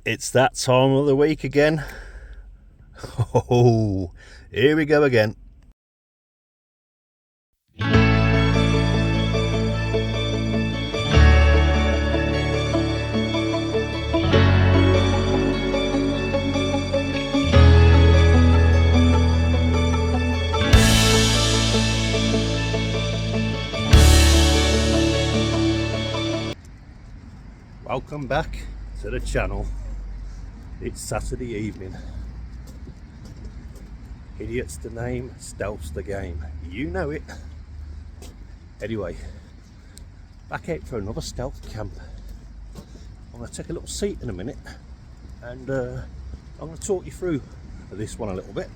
It's that time of the week again. Oh, here we go again. Welcome back to the channel. It's Saturday evening. Idiot's the name, stealth's the game. You know it. Anyway, back out for another stealth camp. I'm going to take a little seat in a minute and I'm going to talk you through this one a little bit.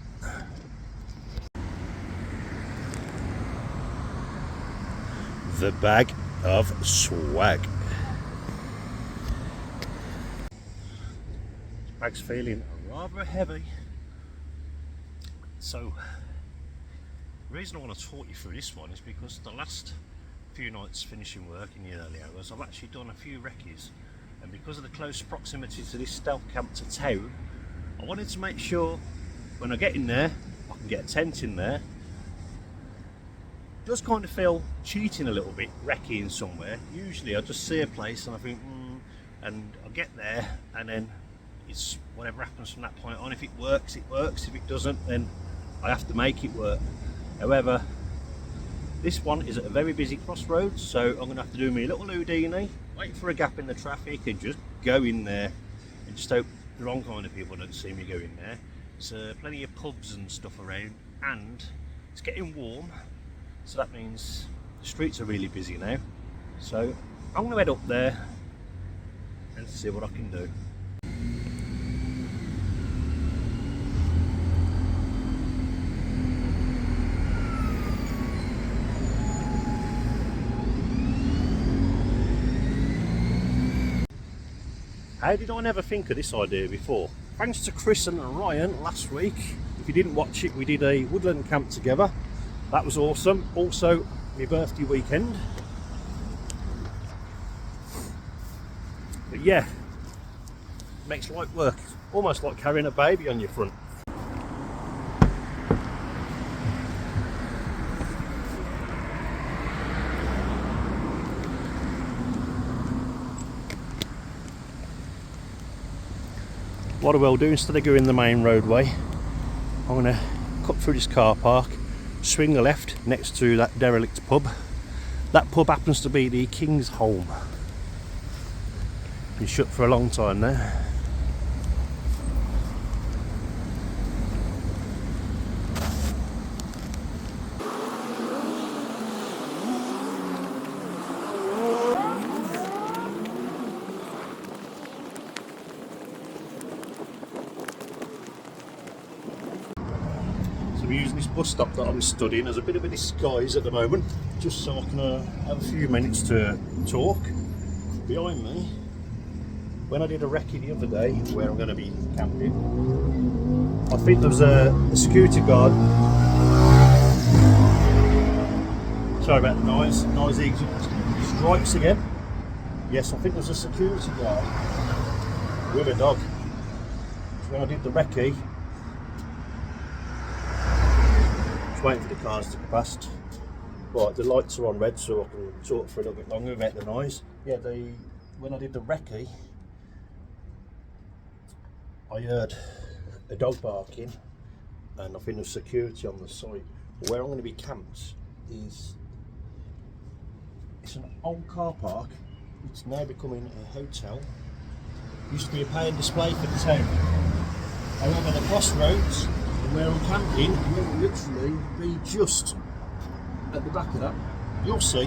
The bag of swag. Bag's feeling rather heavy, so the reason I want to talk you through this one is because the last few nights finishing work in the early hours I've actually done a few recce's, and because of the close proximity to this stealth camp to town, I wanted to make sure when I get in there I can get a tent in there. It does kind of feel cheating a little bit recceing somewhere. Usually I just see a place and I think and I get there and then it's whatever happens from that point on. If it works, it works. If it doesn't, then I have to make it work. However, this one is at a very busy crossroads, so I'm going to have to do me a little Houdini, wait for a gap in the traffic and just go in there and just hope the wrong kind of people don't see me go in there. There's plenty of pubs and stuff around, and it's getting warm, so that means the streets are really busy now. So I'm going to head up there and see what I can do. How did I never think of this idea before? Thanks to Chris and Ryan last week. If you didn't watch it, we did a woodland camp together. That was awesome. Also, my birthday weekend. But yeah, makes light work. Almost like carrying a baby on your front. What I will do, instead of going the main roadway, I'm going to cut through this car park, swing the left next to that derelict pub. That pub happens to be the King's Home. Been shut for a long time now. I'm using this bus stop that I'm studying as a bit of a disguise at the moment, just so I can have a few minutes to talk. Behind me, when I did a recce the other day where I'm going to be camping, I think there was a security guard. Sorry about the noise. Noisy strikes again. Yes, I think there was a security guard with a dog. So when I did the recce, waiting for the cars to go past. Right, the lights are on red, so I can talk for a little bit longer about the noise. Yeah, when I did the recce, I heard a dog barking, and I think there's security on the site. Where I'm going to be camped is it's an old car park. It's now becoming a hotel. Used to be a paying display for the town. However, the crossroads where I'm camping will literally be just at the back of that. You'll see.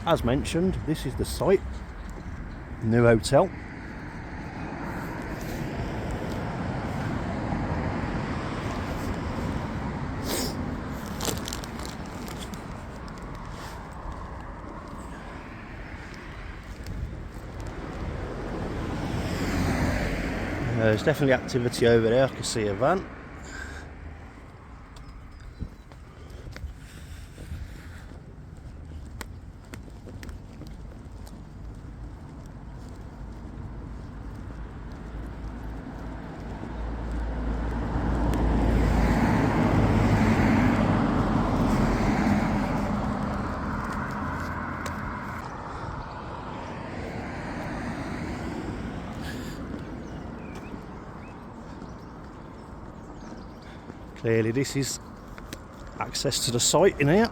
As mentioned, this is the site. New hotel. There's definitely activity over there. I can see a van. Clearly this is access to the site in here.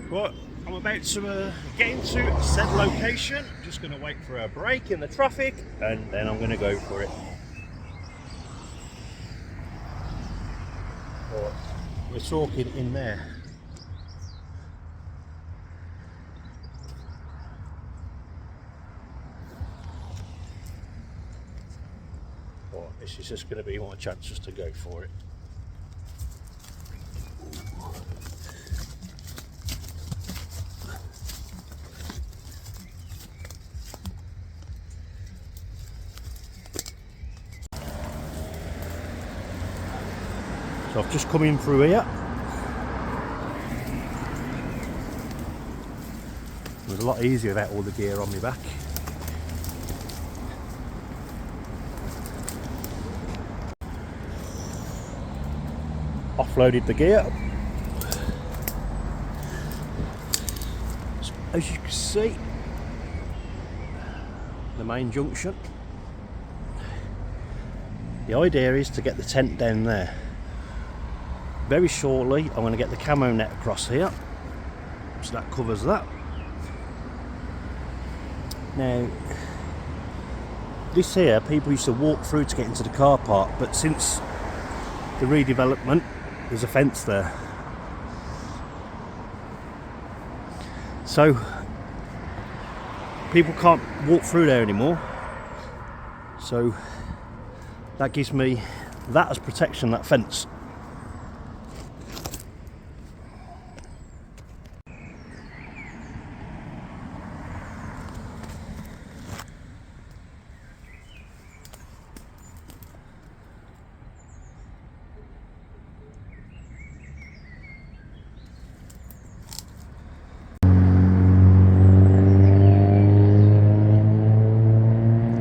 Right, I'm about to get into said location. I'm just going to wait for a break in the traffic and then I'm going to go for it. Right, we're talking in there. Right, this is just going to be my chance just to go for it. So I've just come in through here. It was a lot easier without all the gear on my back. Offloaded the gear. As you can see, the main junction. The idea is to get the tent down there. Very shortly I'm going to get the camo net across here, so that covers that. Now this here, people used to walk through to get into the car park, but since the redevelopment there's a fence there, so people can't walk through there anymore. So that gives me that as protection, that fence.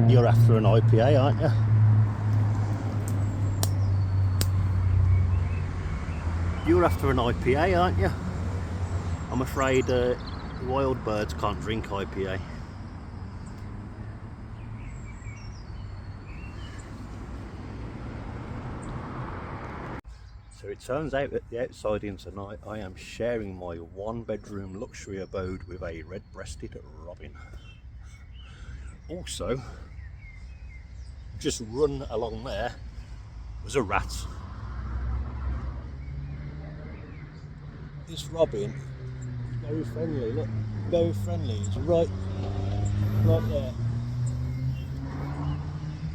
You're after an IPA, aren't you? You're after an IPA, aren't you? I'm afraid wild birds can't drink IPA. So it turns out that the outside in tonight I am sharing my 1-bedroom luxury abode with a red-breasted robin. Also, just run along there was a rat. This robin is very friendly, look, very friendly. He's right there.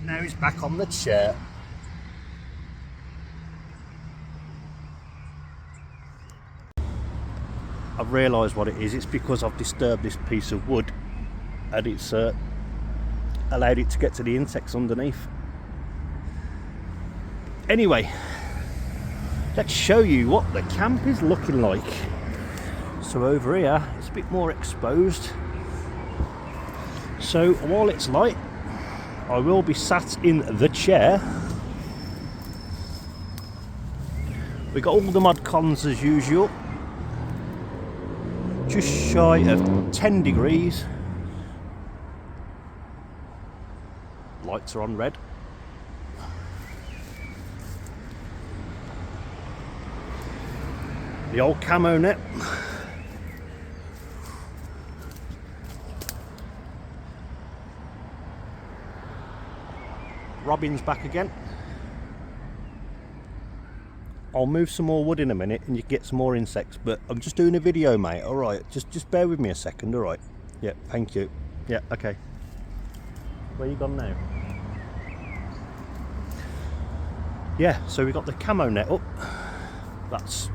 Now he's back on the chair. I've realised what it is. It's because I've disturbed this piece of wood and it's allowed it to get to the insects underneath. Anyway, let's show you what the camp is looking like. So over here it's a bit more exposed, so while it's light I will be sat in the chair. We got all the mod cons as usual, just shy of 10 degrees. Lights are on red. The old camo net. Robin's back again. I'll move some more wood in a minute and you get some more insects, but I'm just doing a video, mate. Alright, just bear with me a second, alright? Yeah, thank you. Yeah, okay. Where you gone now? Yeah, so we got the camo net up. That's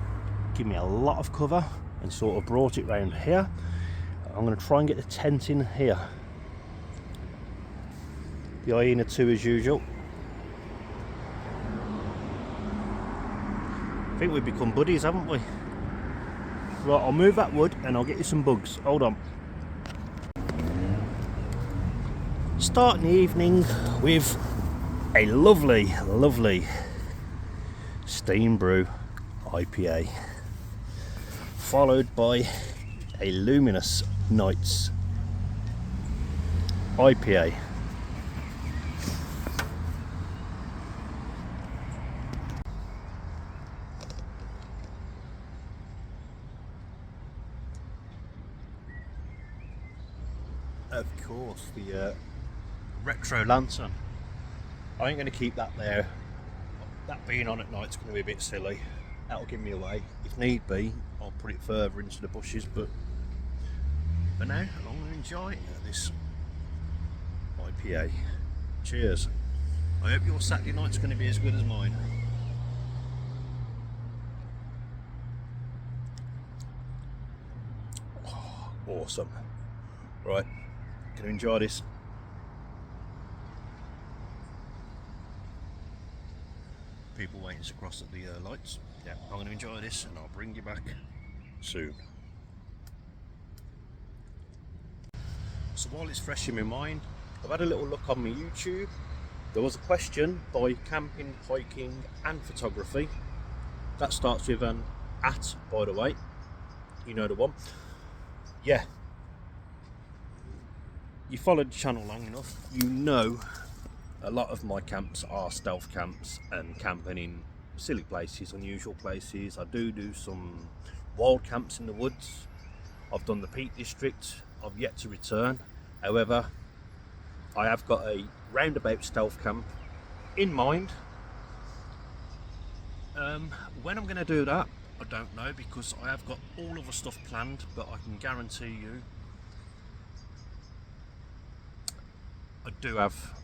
give me a lot of cover and sort of brought it round here. I'm going to try and get the tent in here. The hyena 2 as usual. I think we've become buddies, haven't we? Right, I'll move that wood and I'll get you some bugs. Hold on. Starting the evening with a lovely, lovely steam brew IPA, followed by a luminous nights IPA. Of course, the retro lantern. I ain't going to keep that there. That being on at night is going to be a bit silly. That'll give me away. If need be, I'll put it further into the bushes, but for now, I'm going to enjoy this IPA. Cheers. I hope your Saturday night's going to be as good as mine. Oh, awesome. Right, going to enjoy this. People waiting to cross at the lights. Yeah, I'm going to enjoy this and I'll bring you back soon. So while it's fresh in my mind, I've had a little look on my YouTube. There was a question by Camping, Hiking and Photography. That starts with an @ by the way. You know the one. Yeah. You followed the channel long enough, you know a lot of my camps are stealth camps and camping in silly places, unusual places. I do some wild camps in the woods. I've done the Peak District. I've yet to return. However, I have got a roundabout stealth camp in mind. When I'm going to do that, I don't know, because I have got all other stuff planned, but I can guarantee you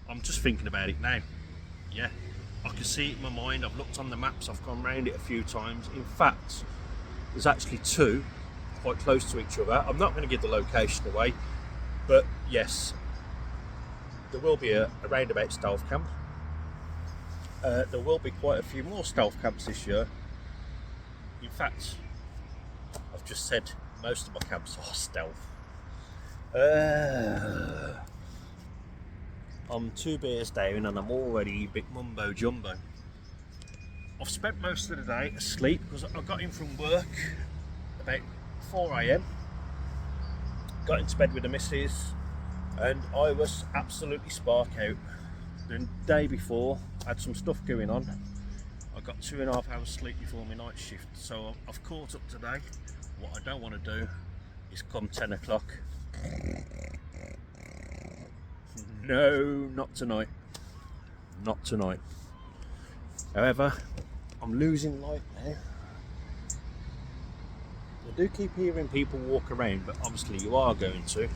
I'm just thinking about it now. Yeah, I can see it in my mind. I've looked on the maps, I've gone round it a few times. In fact, there's actually 2 quite close to each other. I'm not going to give the location away, but yes, there will be a roundabout stealth camp. There will be quite a few more stealth camps this year. In fact, I've just said most of my camps are stealth. I'm 2 beers down and I'm already a bit mumbo jumbo. I've spent most of the day asleep because I got in from work about 4 AM. Got into bed with the missus and I was absolutely spark out. The day before I had some stuff going on. I got 2.5 hours sleep before my night shift, so I've caught up today. What I don't want to do is come 10 o'clock. No, not tonight. Not tonight. However, I'm losing light now. I do keep hearing people walk around, but obviously you are going to.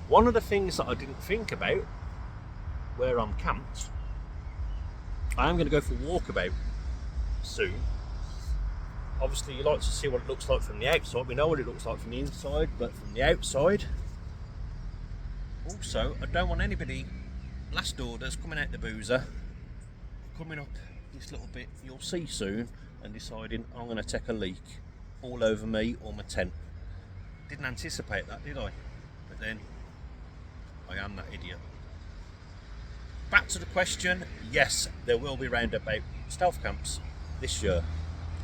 One of the things that I didn't think about where I'm camped, I am going to go for a walkabout soon. Obviously you like to see what it looks like from the outside. We know what it looks like from the inside, but from the outside. Also, I don't want anybody, last orders, coming out the boozer, coming up this little bit you'll see soon and deciding I'm going to take a leak all over me or my tent. Didn't anticipate that, did I? But then I am that idiot. Back to the question, yes, there will be roundabout stealth camps this year.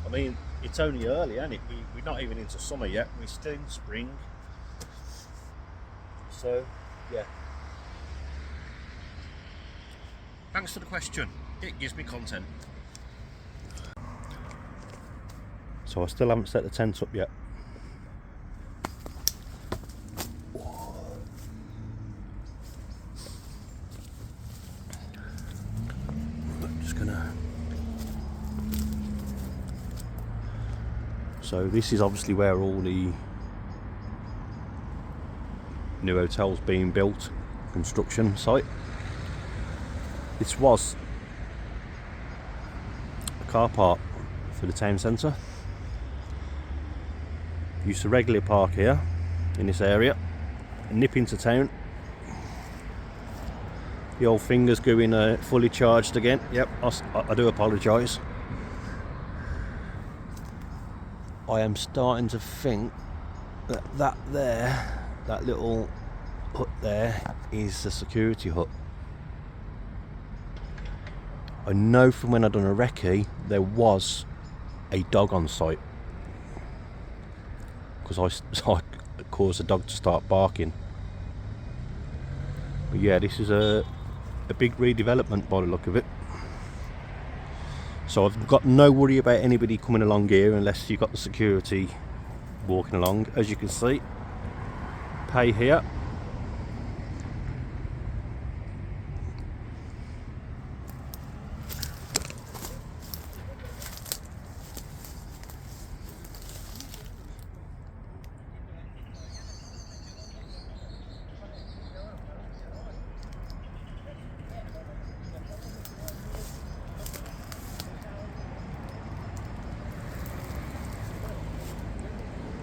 I mean, it's only early, isn't it? We're not even into summer yet, we're still in spring. So, yeah. Thanks for the question, it gives me content. So I still haven't set the tent up yet. So this is obviously where all the new hotels being built, construction site. This was a car park for the town centre. Used to regularly park here in this area and nip into town. The old finger's going fully charged again. Yep, I do apologise. I am starting to think that little hut there is the security hut. I know from when I done a recce there was a dog on site, because I caused the dog to start barking. But yeah, this is a big redevelopment by the look of it. So I've got no worry about anybody coming along here unless you've got the security walking along. As you can see, pay here.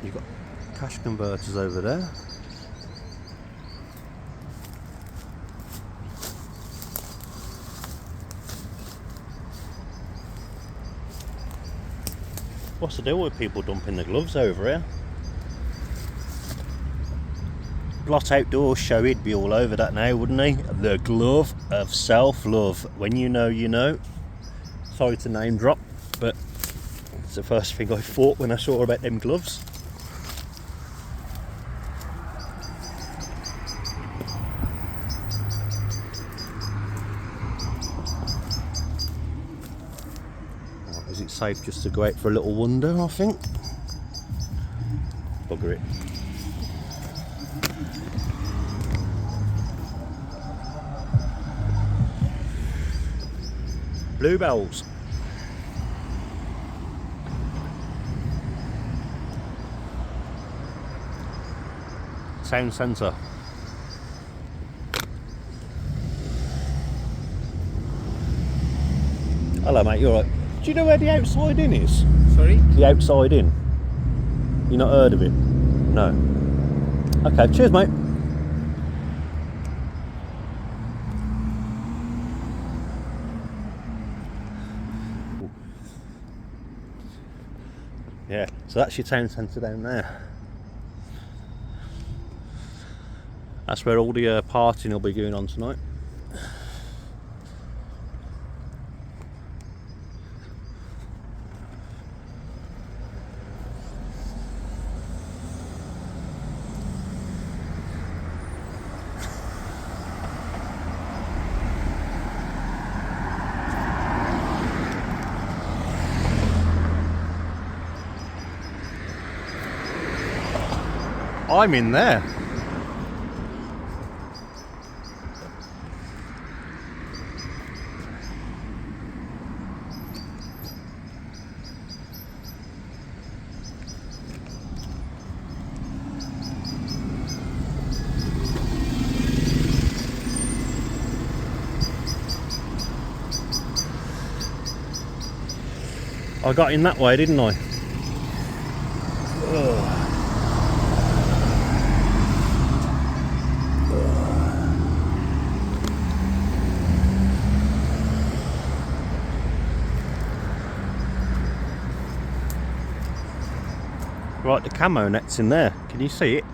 You've got cash converters over there. What's the deal with people dumping the gloves over here? Blot Outdoors show, he'd be all over that now, wouldn't he? The glove of self-love. When you know, you know. Sorry to name drop, but it's the first thing I thought when I saw about them gloves. Is it safe just to go out for a little wander, I think? Bugger it. Bluebells. Town centre. Hello mate, you alright? Do you know where the outside in is? Sorry? The outside in. You not heard of it? No. Okay, cheers mate. Yeah, so that's your town centre down there. That's where all the partying will be going on tonight. I'm in there. I got in that way, didn't I? Ugh. Right, the camo net's in there. Can you see it?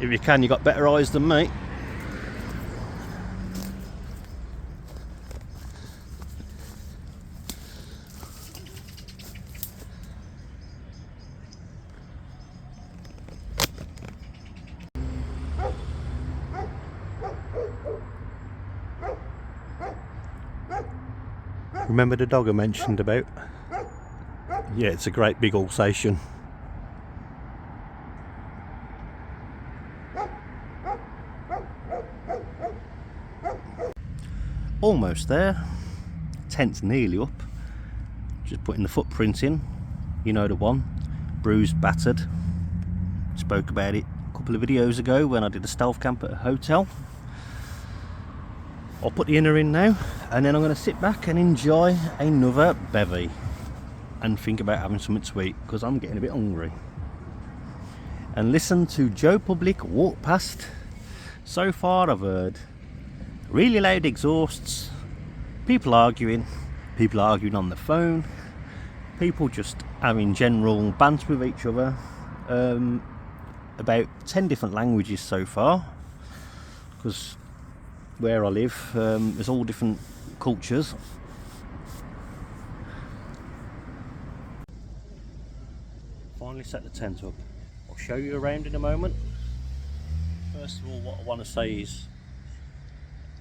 If you can, you got better eyes than me. Remember the dog I mentioned about? Yeah, it's a great big Alsatian. Almost there. Tent's nearly up. Just putting the footprint in. You know the one. Bruised, battered. Spoke about it a couple of videos ago when I did a stealth camp at a hotel. I'll put the inner in now, and then I'm going to sit back and enjoy another bevy and think about having something to eat, because I'm getting a bit hungry. and listen to Joe Public walk past. So far I've heard really loud exhausts, people arguing on the phone, people just having general banter with each other, about 10 different languages so far, because where I live there's all different cultures. Finally set the tent up. I'll show you around in a moment. First of all, what I want to say is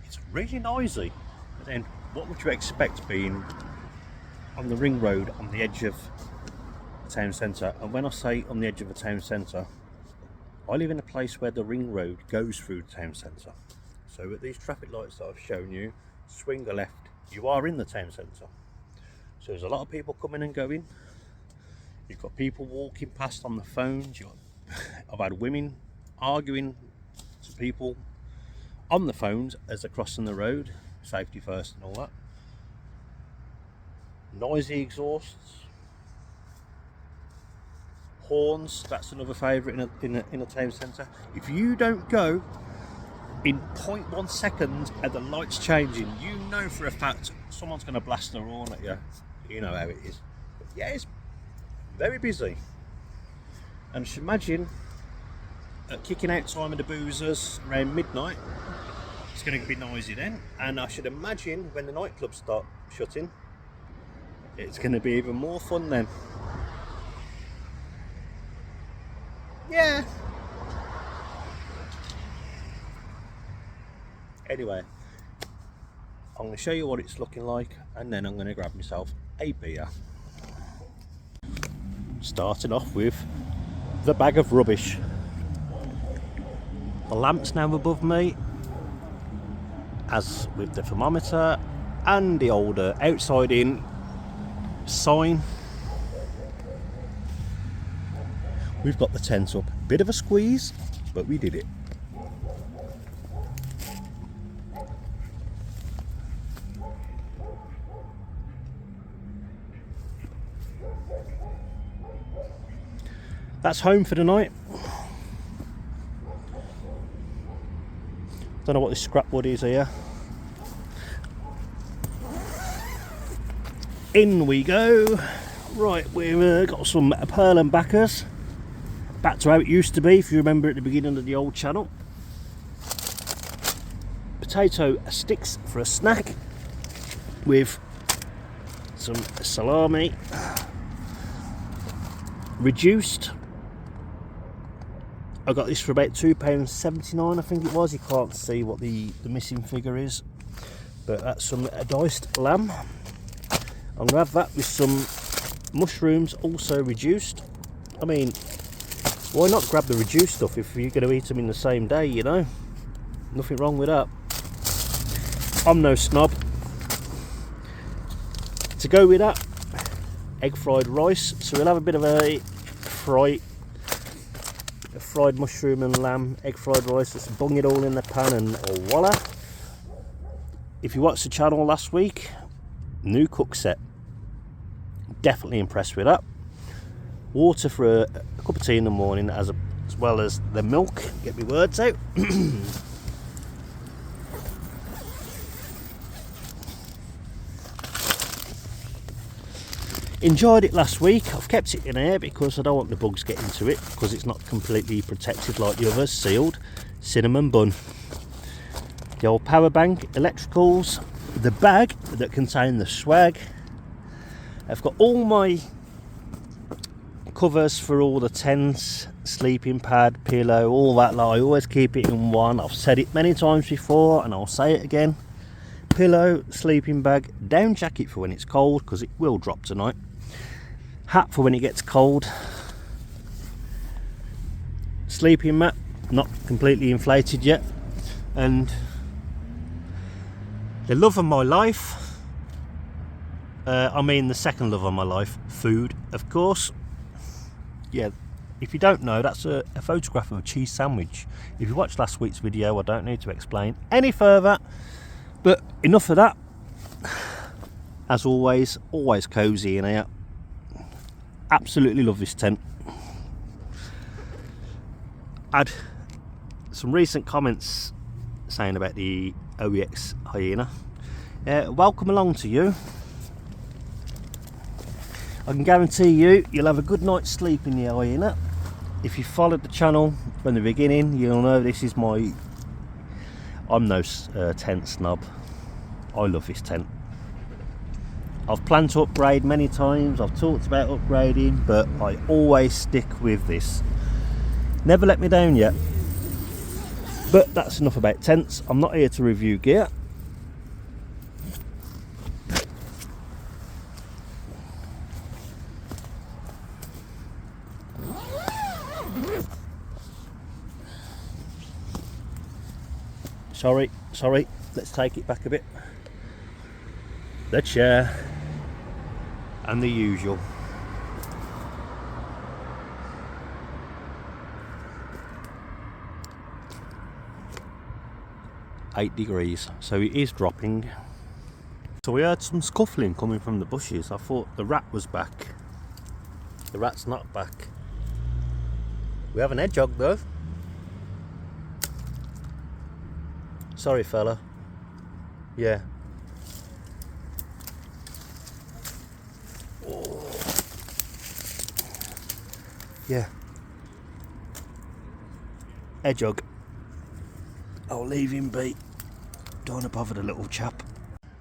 it's really noisy, but then what would you expect being on the ring road on the edge of the town centre? And when I say on the edge of the town centre, I live in a place where the ring road goes through the town centre. So at these traffic lights that I've shown you, swing a left, you are in the town centre. So there's a lot of people coming and going. You've got people walking past on the phones. I've had women arguing to people on the phones as they're crossing the road, safety first and all that. Noisy exhausts, horns, that's another favourite in a town centre. If you don't go in 0.1 seconds and the lights changing, you know for a fact someone's going to blast their horn at you. You know how it is. But yeah, it's very busy. And just imagine at kicking out time of the boozers around midnight, it's going to be noisy then. And I should imagine when the nightclubs start shutting, it's going to be even more fun then. Yeah. Anyway, I'm going to show you what it's looking like, and then I'm going to grab myself a beer. Starting off with the bag of rubbish. The lamp's now above me, as with the thermometer and the older outside in sign. We've got the tent up. Bit of a squeeze, but we did it. That's home for the night. Don't know what this scrap wood is here. In we go. Right, we've got some pearl and backers. Back to how it used to be, if you remember at the beginning of the old channel. Potato sticks for a snack with some salami. Reduced. I got this for about £2.79, I think it was. You can't see what the missing figure is, but that's some diced lamb. I'm going to have that with some mushrooms, also reduced. I mean, why not grab the reduced stuff if you're going to eat them in the same day, you know? Nothing wrong with that. I'm no snob. To go with that, egg fried rice. So we'll have a bit of a fried mushroom and lamb, egg fried rice. Just bung it all in the pan and voila. If you watched the channel last week, new cook set. Definitely impressed with that. Water for a cup of tea in the morning, as well as the milk. Get my words out. Enjoyed it last week. I've kept it in here because I don't want the bugs getting to it, because it's not completely protected like the others. Sealed. Cinnamon bun. The old power bank, electricals, the bag that contained the swag. I've got all my covers for all the tents, sleeping pad, pillow, all that lot. I always keep it in one. I've said it many times before and I'll say it again. Pillow, sleeping bag, down jacket for when it's cold, because it will drop tonight. Hat for when it gets cold. Sleeping mat, not completely inflated yet. And the love of my life, I mean the second love of my life, food, of course. Yeah, if you don't know, that's a photograph of a cheese sandwich. If you watched last week's video, I don't need to explain any further. But enough of that. As always cosy in here. Absolutely love this tent. had some recent comments saying about the OEX Hyena. Welcome along to you. I can guarantee you'll have a good night's sleep in the Hyena. If you followed the channel from the beginning, you'll know this is I'm no tent snob. I love this tent. I've planned to upgrade many times, I've talked about upgrading, but I always stick with this. Never let me down yet. But that's enough about tents. I'm not here to review gear. Sorry, let's take it back a bit. The chair and the usual. $8 so it is dropping. So we heard some scuffling coming from the bushes. I thought the rat was back. The rat's not back. We have an hedgehog though. Sorry fella. Yeah. Oh. Yeah. Hedgehog. I'll leave him be. Don't want to bother the little chap.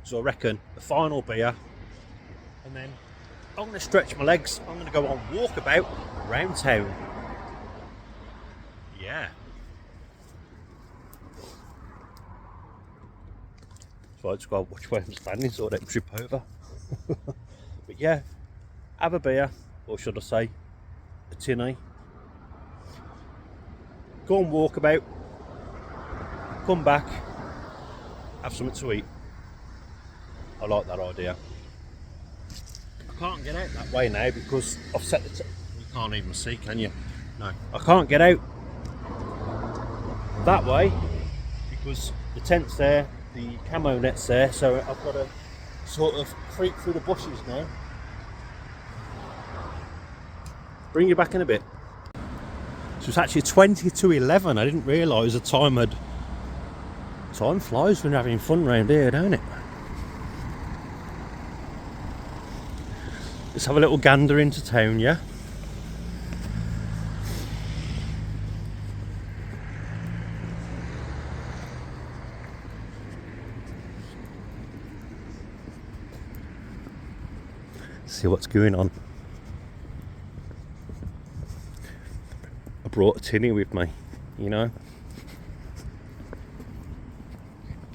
So I reckon the final beer, and then I'm going to stretch my legs. I'm going to go on walkabout around town. Yeah. So I just got to watch where I'm standing so I don't trip over. But yeah, have a beer, or should I say a tinny. Go on walkabout, come back, have something to eat. I like that idea. I can't get out that way now because I've set the you can't even see, can you? No, I can't get out that way because the tent's there, the camo net's there, so I've got to sort of creep through the bushes now. Bring you back in a bit. So it's actually 20 to 11. I didn't realise the time had... Time flies when you're having fun around here, don't it? Let's have a little gander into town, yeah? See what's going on. I brought a tinny with me, you know.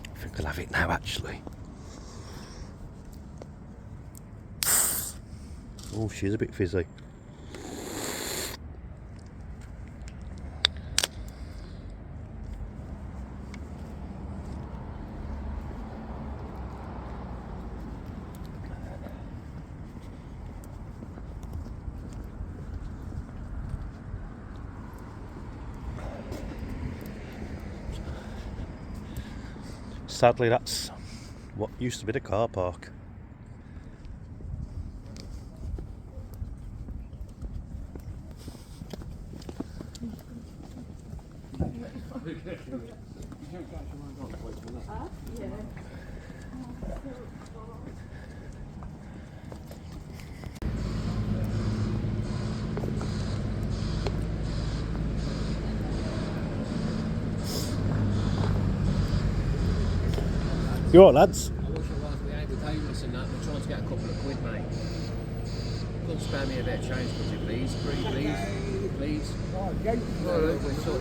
I think I'll have it now actually. Oh, she's a bit fizzy. Sadly, that's what used to be the car park. You alright, lads? I wish I was. We ain't with homeless and that. We're trying to get a couple of quid, mate. Couldn't spare me a bit of change, could you, please? Please.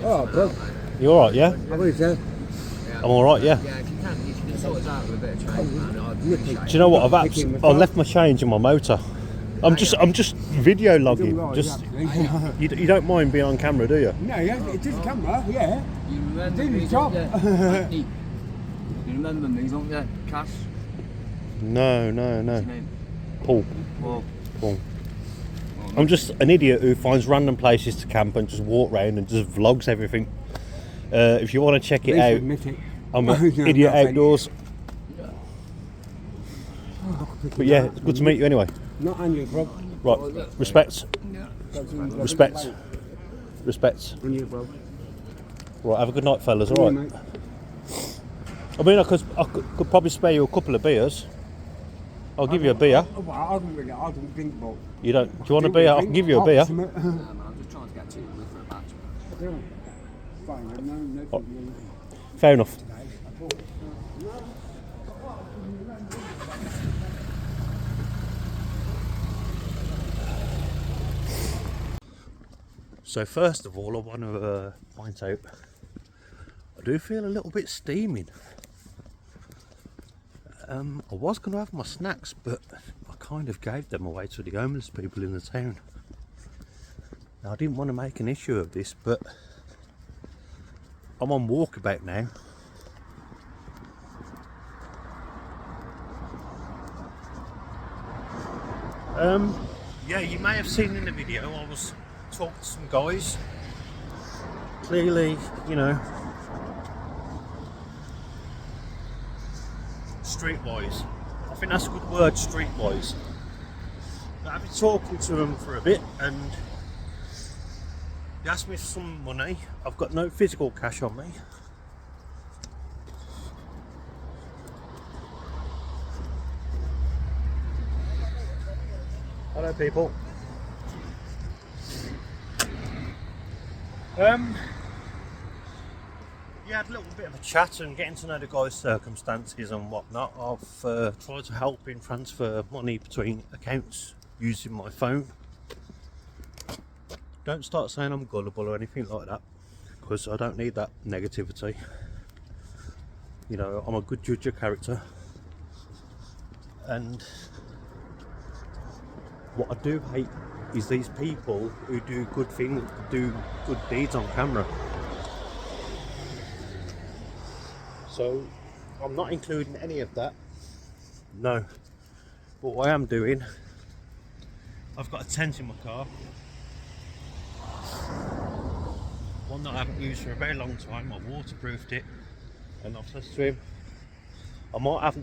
Oh, bro. You alright, yeah? How are you, sir? I'm alright, yeah. Yeah, if you can sort us out with a bit of change, man. I'd appreciate it. Do you know what? I left my change in my motor. I'm just video logging. Just you don't mind being on camera, do you? No, yeah, it is camera, yeah. You remember Do me, your job. don't you? You remember me, don't you? Cass? No. What's your name? Paul. Well, I'm just an idiot who finds random places to camp and just walk around and just vlogs everything. If you want to check it out, Admit it. I'm an idiot outdoors. But yeah, it's good to meet you anyway. Not on you, bro. Right, respect. Yeah. Respect. Respect. On you, bro. Right, have a good night, fellas. Yeah, All right. mate. I mean, I could probably spare you a couple of beers. I'll give you a beer. Well, I don't drink, but... You don't? Do you want a beer? I can give you a beer. Nah, man, I'm just trying to get 2 quid for a batch. Fine, no problem. Fair enough. So first of all, I want to point out, I do feel a little bit steaming. I was going to have my snacks, but I kind of gave them away to the homeless people in the town. Now, I didn't want to make an issue of this, but I'm on walkabout now. Yeah, you may have seen in the video I was talking to some guys. Clearly, you know, streetwise. I think that's a good word, streetwise. I've been talking to them for a bit and they asked me for some money. I've got no physical cash on me. Hello, people. Yeah, had a little bit of a chat and getting to know the guy's circumstances and whatnot. I've tried to help him transfer money between accounts using my phone. Don't start saying I'm gullible or anything like that, because I don't need that negativity. You know, I'm a good judge of character, and what I do hate is these people who do good things, do good deeds on camera. So I'm not including any of that, no. But what I am doing, I've got a tent in my car, one that I haven't used for a very long time. I've waterproofed it, and I've said to him, I might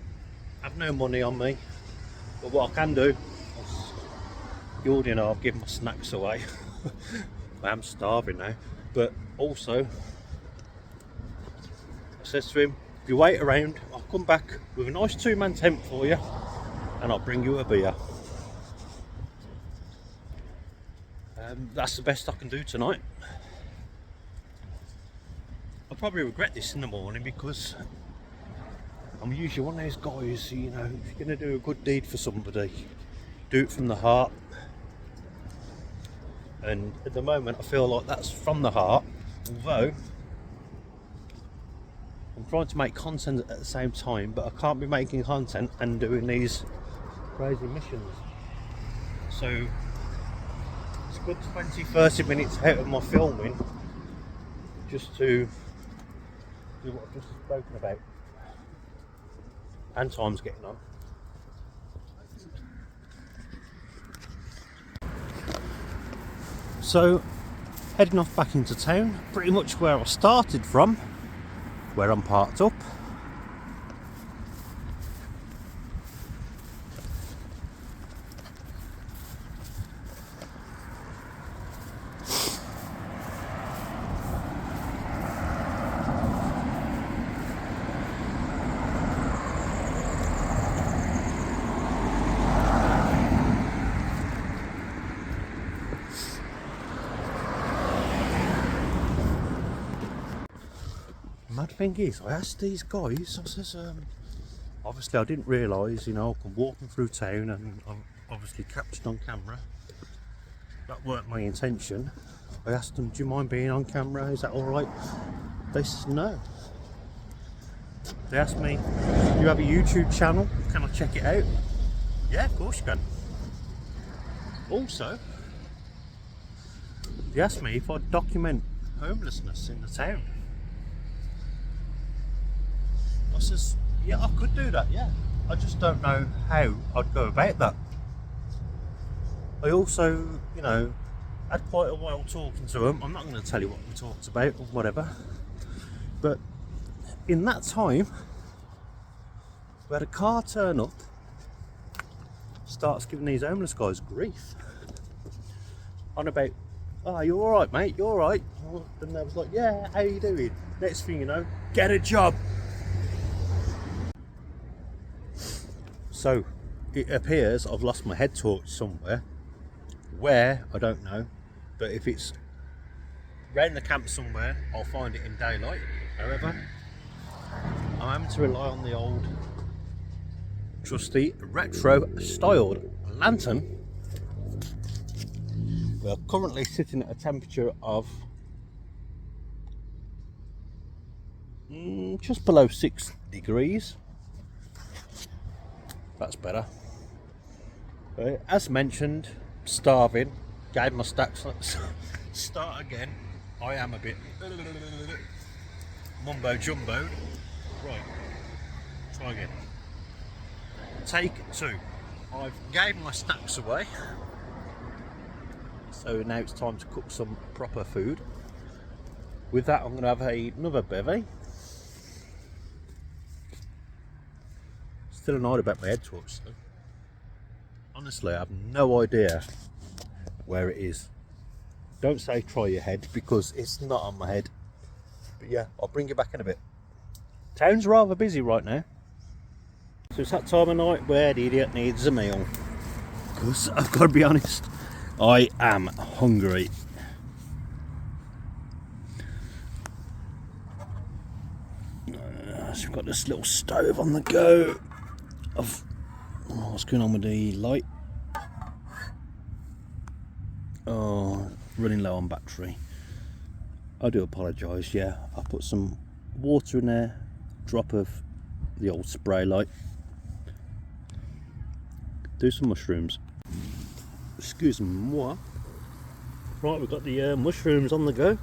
have no money on me, but what I can do, you already know I've given my snacks away. I am starving now, but also I says to him, if you wait around, I'll come back with a nice 2-man tent for you and I'll bring you a beer. That's the best I can do tonight. I'll probably regret this in the morning, because I'm usually one of those guys, you know, if you're going to do a good deed for somebody, do it from the heart. And at the moment I feel like that's from the heart, although I'm trying to make content at the same time, but I can't be making content and doing these crazy missions. So it's a good 20-30 minutes out of my filming just to do what I've just spoken about. And time's getting on. So, heading off back into town, pretty much where I started from, where I'm parked up. Mad thing is, I asked these guys, I says, obviously I didn't realise, you know, I'm walking through town and I'm obviously captured on camera. That weren't my intention. I asked them, do you mind being on camera, is that alright? They said no. They asked me, do you have a YouTube channel, can I check it out? Yeah, of course you can. Also, they asked me if I'd document homelessness in the town. I says, yeah, I could do that, yeah. I just don't know how I'd go about that. I also, you know, had quite a while talking to them. I'm not going to tell you what we talked about or whatever. But in that time, we had a car turn up, starts giving these homeless guys grief on about oh, you all right, mate? You all right? And I was like, yeah, how you doing? Next thing you know, get a job. So it appears I've lost my head torch somewhere. Where, I don't know. But if it's round the camp somewhere, I'll find it in daylight. However, I'm having to rely on the old trusty retro styled lantern. We're currently sitting at a temperature of just below 6 degrees. That's better. As mentioned, starving. Gave my stacks. Let's start again. I am a bit mumbo jumbo. Right, try again. Take 2. I've gave my stacks away, so now it's time to cook some proper food. With that, I'm going to have another bevy. Still annoyed about my head torch though. Honestly, I have no idea where it is. Don't say try your head, because it's not on my head. But yeah, I'll bring you back in a bit. Town's rather busy right now. So it's that time of night where the idiot needs a meal. Because I've got to be honest, I am hungry. So we've got this little stove on the go. What's going on with the light? Oh, running low on battery. I do apologise. Yeah, I put some water in there, drop of the old spray light. Do some mushrooms. Excuse moi. Right, we've got the mushrooms on the go.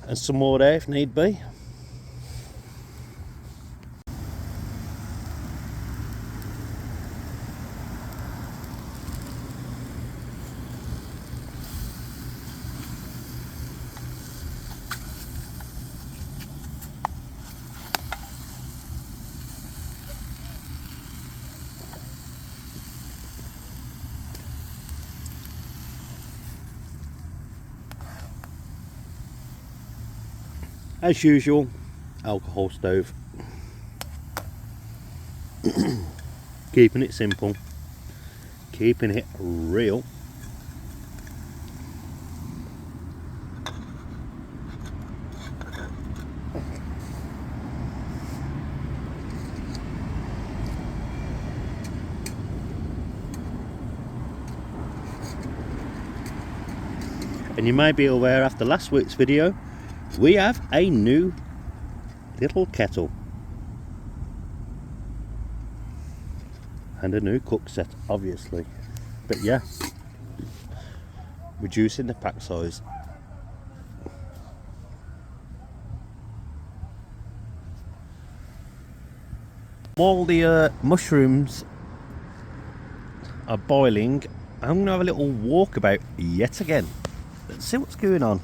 And some more there if need be. As usual, alcohol stove. Keeping it simple, keeping it real. And you may be aware, after last week's video, we have a new little kettle and a new cook set, obviously. But yeah, reducing the pack size. While the mushrooms are boiling, I'm going to have a little walkabout yet again. Let's see what's going on.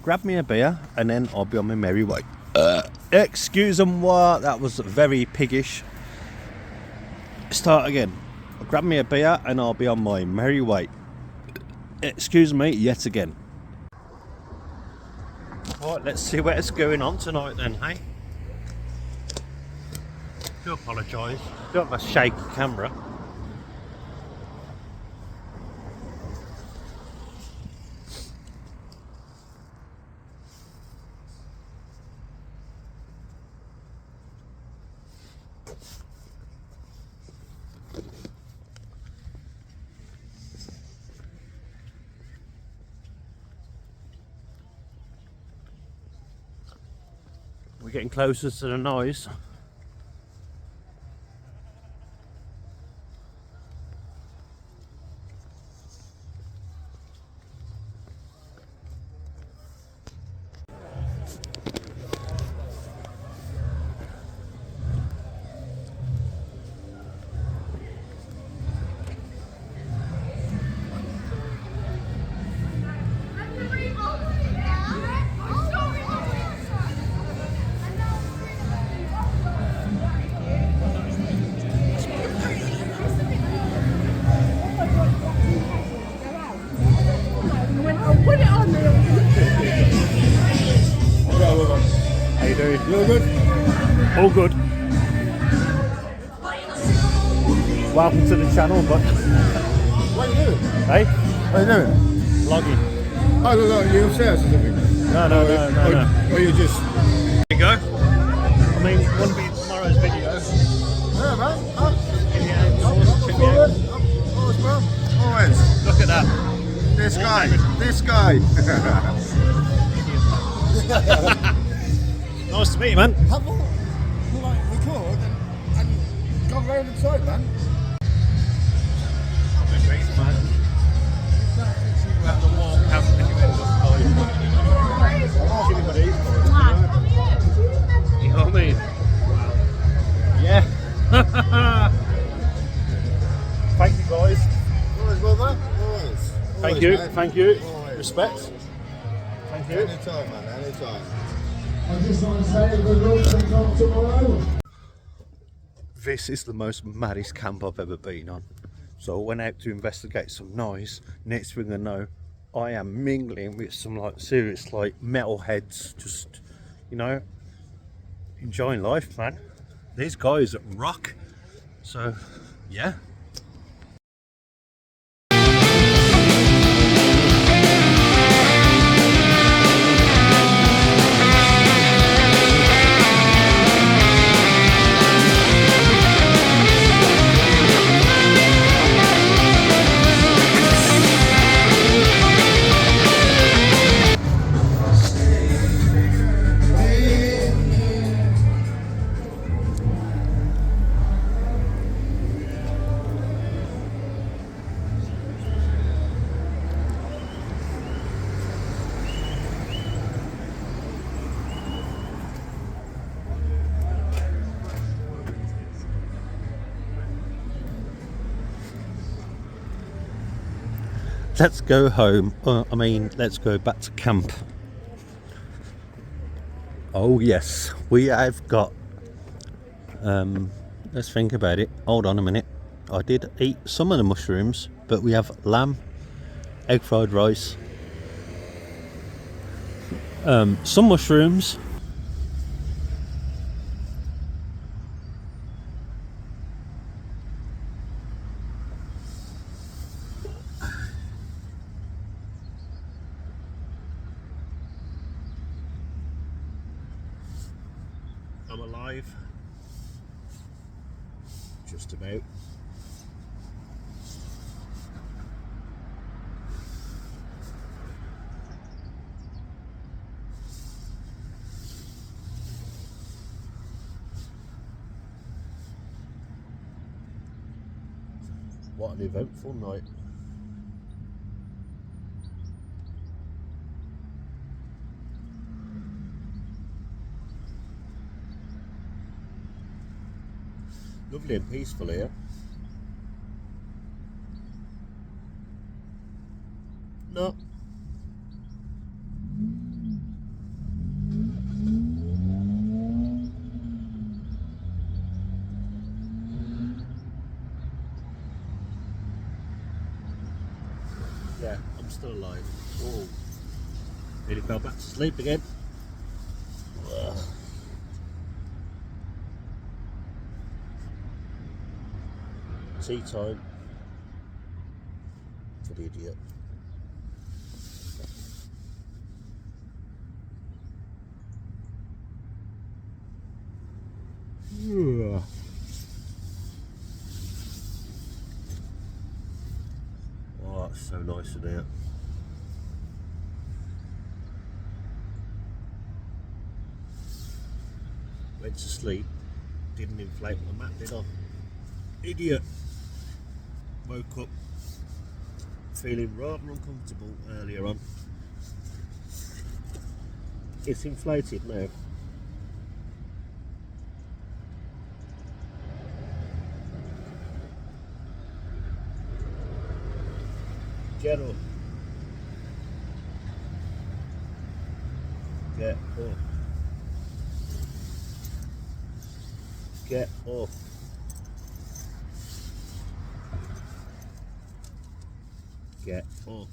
Grab me a beer and then I'll be on my merry way. Excuse-moi, that was very piggish. Start again. Grab me a beer and I'll be on my merry way. Excuse me yet again. Right, let's see what's going on tonight then, hey? Do apologise. Don't have a shaky camera. We're getting closer to the noise. you doing? You're good? All good. Welcome to the channel, but What are you doing? hey, What are you doing? vlogging. Oh, no, you're upstairs or something? No. Or you just... There you go. I mean, it wouldn't be tomorrow's video. Yeah, man. Check me out. Check me out. Always, bro. Always. Look at that. This guy. This guy. Nice to meet you, man. Have a like record and go round inside, man. Have to walk out and you end up you know what I mean? Yeah. Thank you, guys. Always, brother. Always. Thank you. Man. Thank you. Always. Respect. Thank you. Anytime, man. Anytime. I just want to say good luck and come tomorrow. This is the most maddest camp I've ever been on. So I went out to investigate some noise. Next thing I know, I am mingling with some like serious like metalheads, just, you know, enjoying life, man. These guys rock. So yeah. Let's go home. Let's go back to camp. Oh yes, we have got. Let's think about it. Hold on a minute. I did eat some of the mushrooms, but we have lamb, egg fried rice, some mushrooms. I'm alive. Just about. What an eventful night. Lovely and peaceful here. No. Yeah, I'm still alive. Oh, nearly fell back to sleep again. Ugh. Tea time for the idiot. Ugh. Oh, that's so nice in here. Went to sleep, didn't inflate my mat, did I? Idiot. Woke up feeling rather uncomfortable earlier on. It's inflated now. Get up. Get up. Get up. Get up.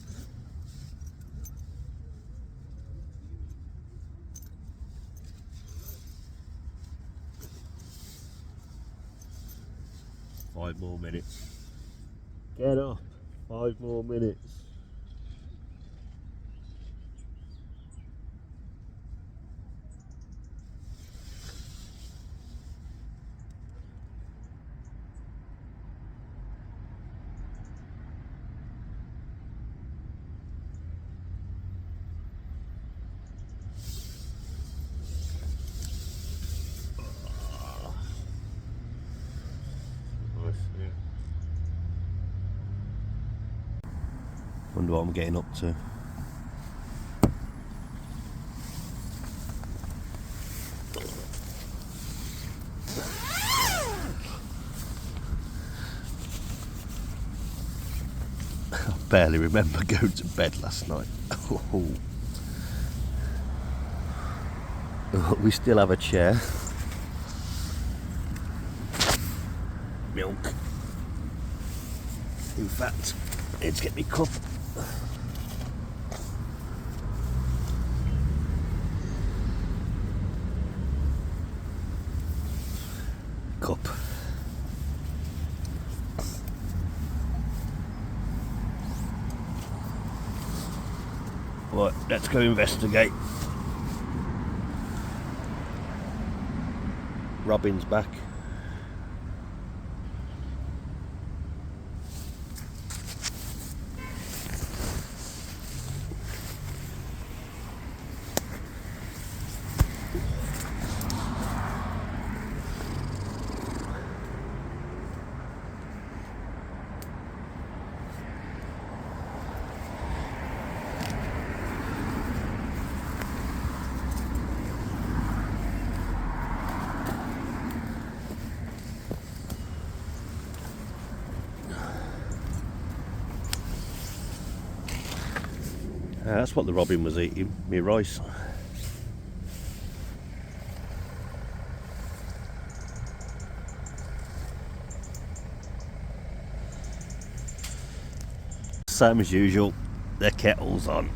5 more minutes. Get up. 5 more minutes. Wonder what I'm getting up to. I barely remember going to bed last night. We still have a chair. Milk. In fact, let's get me cup. Cup. Right, let's go investigate. Robin's back. That's what the robin was eating, me rice. Same as usual, the kettle's on.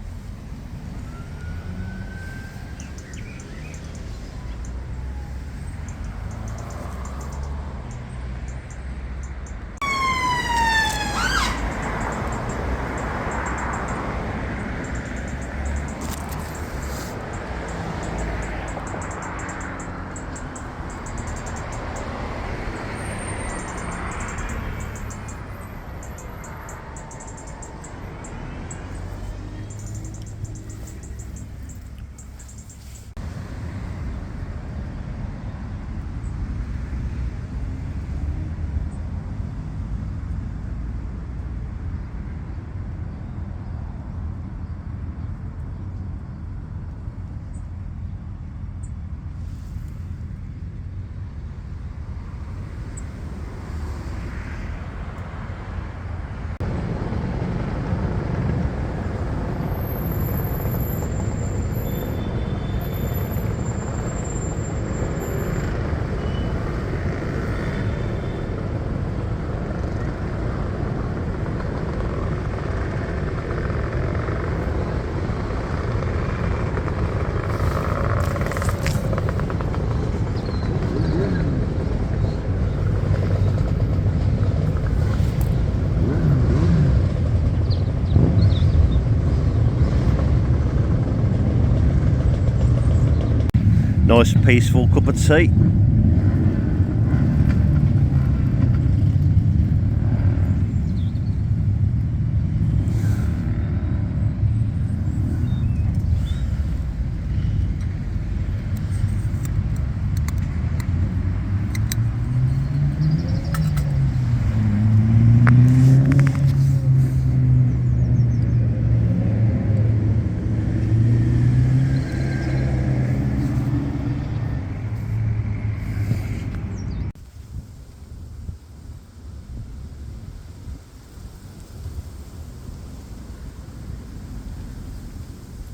Nice peaceful cup of tea.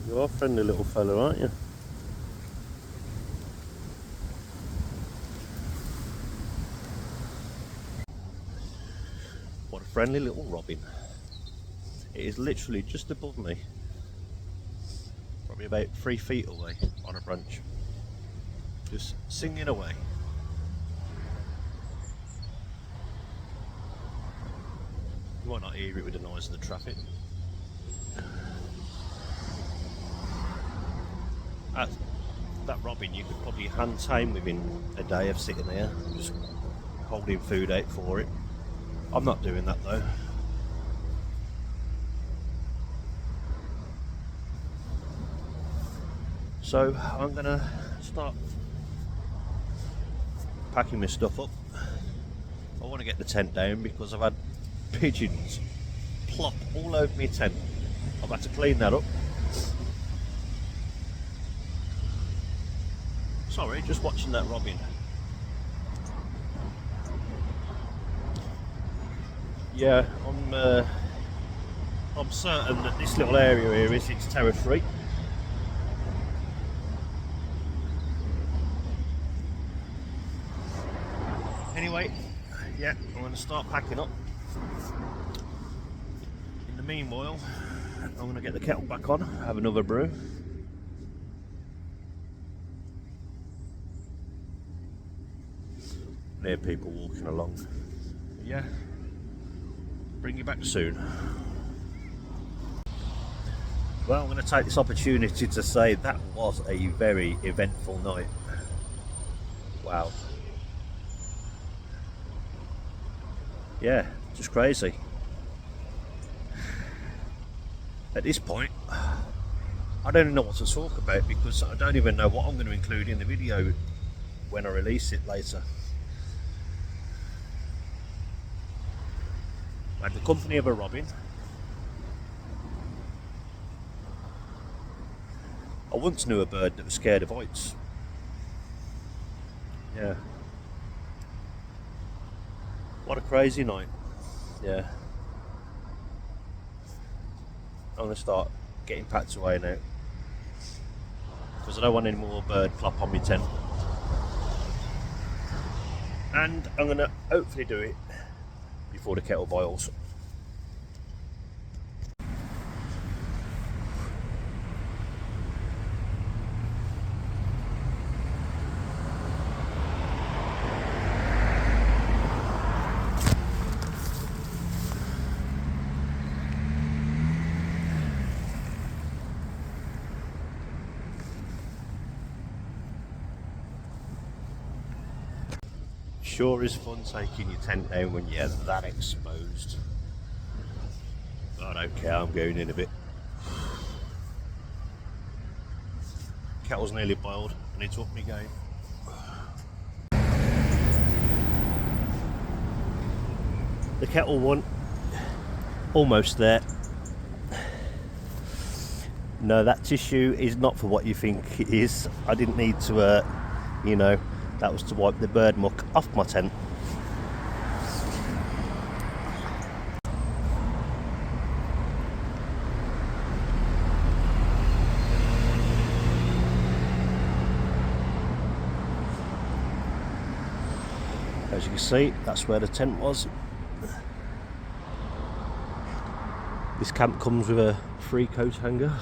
You're a friendly little fella, aren't you? What a friendly little robin. It is literally just above me. Probably about 3 feet away on a branch. Just singing away. might not hear it with the noise of the traffic. That robin you could probably hand tame within a day of sitting there, just holding food out for it. I'm not doing that though. So I'm gonna start packing my stuff up. I want to get the tent down because I've had pigeons plop all over my tent. I've had to clean that up. Sorry, just watching that robin. Yeah, I'm certain that this little area here is its territory. Anyway, yeah, I'm going to start packing up. In the meanwhile, I'm going to get the kettle back on, have another brew. There are people walking along. But yeah, bring you back soon. Well, I'm going to take this opportunity to say that was a very eventful night. Wow. Yeah, just crazy. At this point, I don't even know what to talk about because I don't even know what I'm going to include in the video when I release it later. I had the company of a robin. I once knew a bird that was scared of heights. Yeah. What a crazy night. Yeah. I'm going to start getting packed away now because I don't want any more bird plop on my tent. And I'm going to hopefully do it before the kettle boils. Sure is fun taking your tent down when you're that exposed. I don't care, I'm going in a bit. Kettle's nearly boiled, I need to up my game. The kettle one, almost there. No, that tissue is not for what you think it is. I didn't need to, you know, that was to wipe the bird muck off my tent. As you can see, that's where the tent was. This camp comes with a free coat hanger.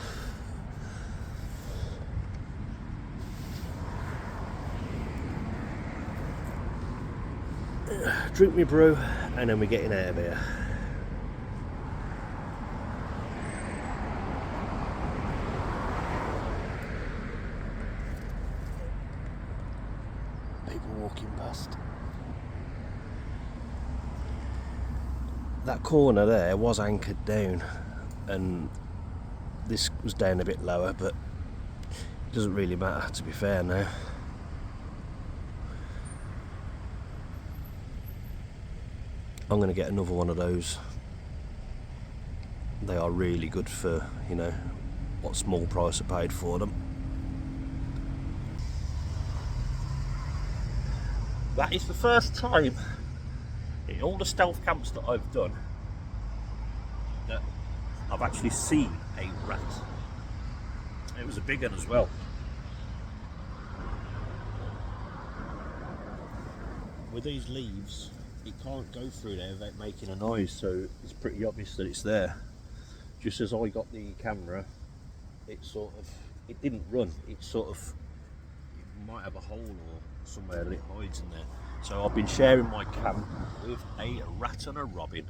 Drink me brew and then we're getting out of here. People walking past. That corner there was anchored down and this was down a bit lower, but it doesn't really matter, to be fair now. I'm going to get another one of those. They are really good for, you know, what small price I paid for them. That is the first time in all the stealth camps that I've done that I've actually seen a rat. It was a big one as well. With these leaves, it can't go through there without making a noise, so it's pretty obvious that it's there. Just as I got the camera, it didn't run, it might have a hole or somewhere that it hides in there. So I've been sharing my cam with a rat and a robin.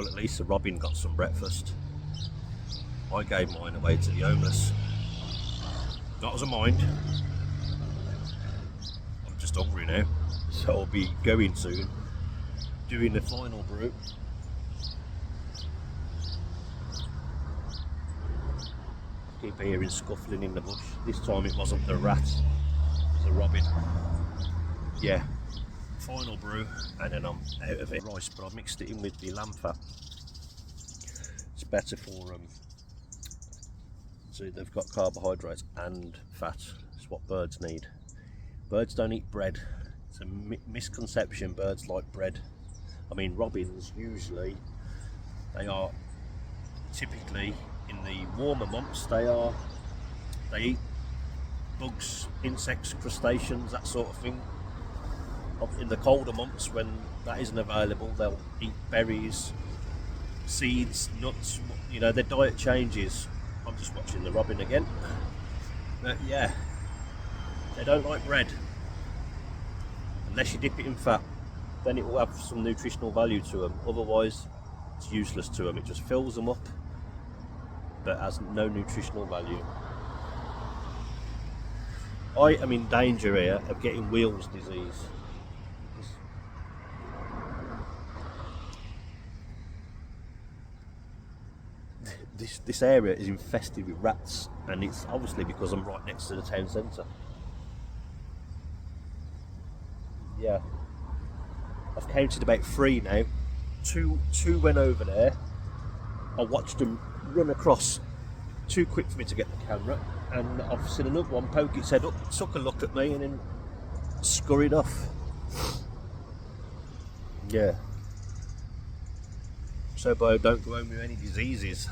Well, at least the robin got some breakfast. I gave mine away to the homeless. Not as a mind. I'm just hungry now, so I'll be going soon, doing the final brew. Keep hearing scuffling in the bush. This time it wasn't the rat, it was the robin. Yeah, final brew, and then I'm out of it. Rice, but I mixed it in with the lamb fat. It's better for so they've got carbohydrates and fat. It's what birds need. Birds don't eat bread. It's a misconception. Birds like bread. I mean, robins usually, they are typically in the warmer months. They eat bugs, insects, crustaceans, that sort of thing. In the colder months, when that isn't available, they'll eat berries, seeds, nuts. You know, their diet changes. I'm just watching the robin again. But yeah, they don't like bread unless you dip it in fat. Then it will have some nutritional value to them. Otherwise, it's useless to them. It just fills them up, but has no nutritional value. I am in danger here of getting Wheels disease. This area is infested with rats, and it's obviously because I'm right next to the town centre. Yeah, I've counted about 3 now. Two went over there. I watched them run across too quick for me to get the camera, and I've seen another one poke its head up, took a look at me, and then scurried off. Yeah. So I don't go home with any diseases.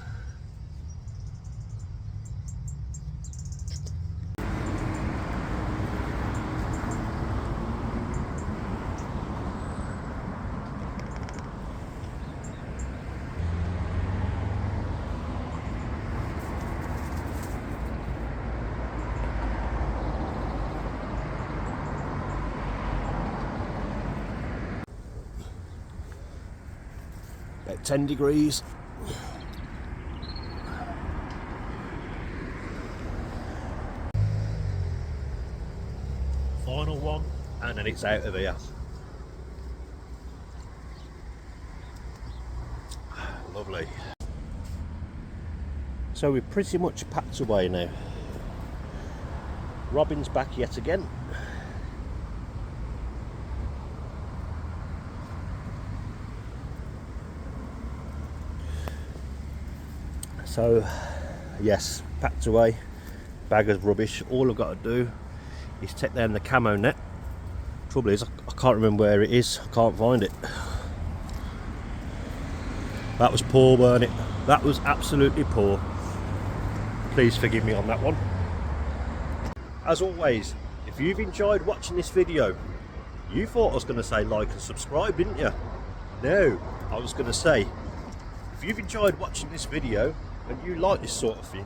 About 10 degrees. Final one, and then it's out of here. Lovely. So we're pretty much packed away now. Robin's back yet again. So yes, packed away, bag of rubbish. All I've got to do is take down the camo net. Trouble is, I can't remember where it is. I can't find it. That was poor, weren't it? That was absolutely poor. Please forgive me on that one. As always, if you've enjoyed watching this video, you thought I was going to say like and subscribe, didn't you? No, I was going to say, if you've enjoyed watching this video and you like this sort of thing,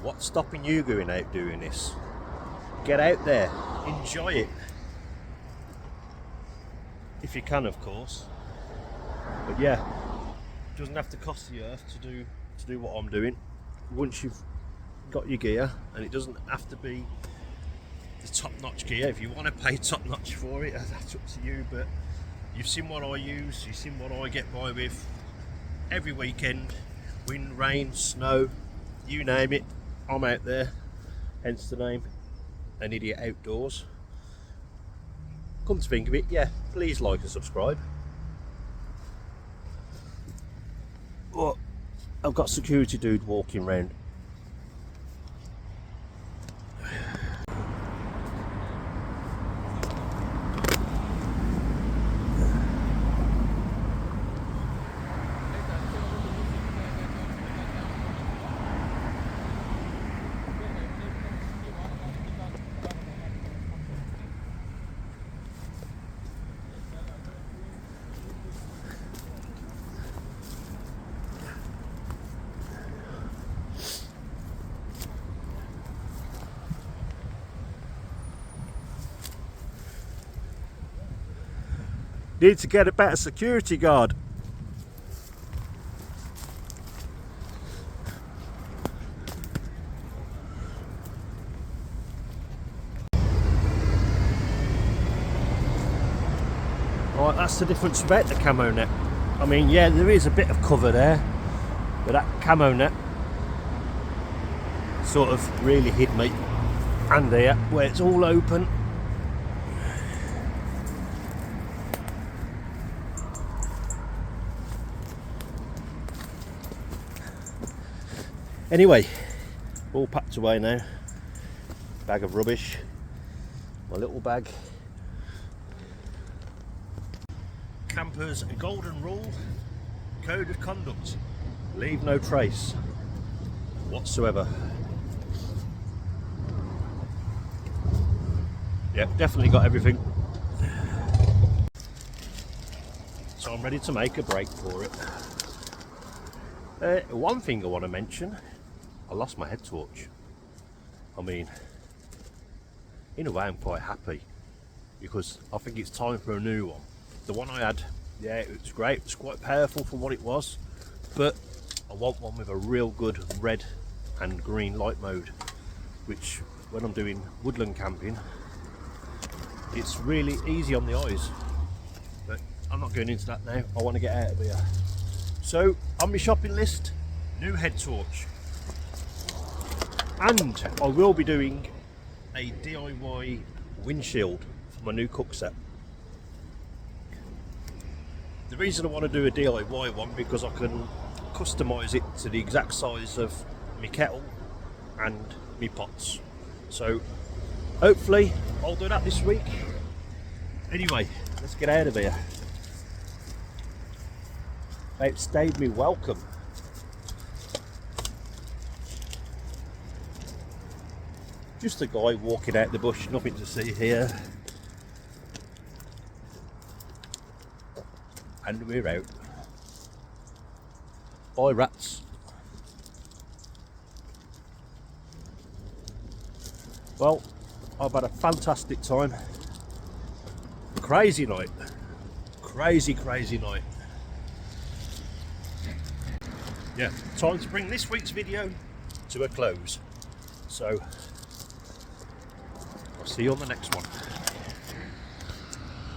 what's stopping you going out doing this? Get out there, enjoy it. If you can, of course. But yeah, it doesn't have to cost the earth to do what I'm doing. Once you've got your gear, and it doesn't have to be the top-notch gear. If you want to pay top-notch for it, that's up to you. But you've seen what I use, you've seen what I get by with every weekend. Wind, rain, snow, you name it, I'm out there. Hence the name, An Idiot Outdoors. Come to think of it, yeah, please like and subscribe. Oh, I've got security dude walking round. Need to get a better security guard. Right, that's the difference about the camo net. I mean, yeah, there is a bit of cover there, but that camo net sort of really hid me. And there, where it's all open. Anyway, all packed away now. Bag of rubbish, my little bag. Campers, a golden rule, code of conduct: leave no trace whatsoever. Yep, definitely got everything. So I'm ready to make a break for it. One thing I want to mention, I lost my head torch. I mean, in a way I'm quite happy, because I think it's time for a new one. The one I had, yeah, it was great, it was quite powerful for what it was, but I want one with a real good red and green light mode, which when I'm doing woodland camping, it's really easy on the eyes. But I'm not going into that now, I want to get out of here. So on my shopping list, new head torch, and I will be doing a DIY windshield for my new cook set. The reason I want to do a DIY one, because I can customise it to the exact size of my kettle and my pots. So hopefully I'll do that this week. Anyway, let's get out of here. Outstayed me welcome. Just a guy walking out the bush, nothing to see here. And we're out. Bye rats. Well, I've had a fantastic time. Crazy night. Crazy night. Yeah, time to bring this week's video to a close. So, I'll see you on the next one.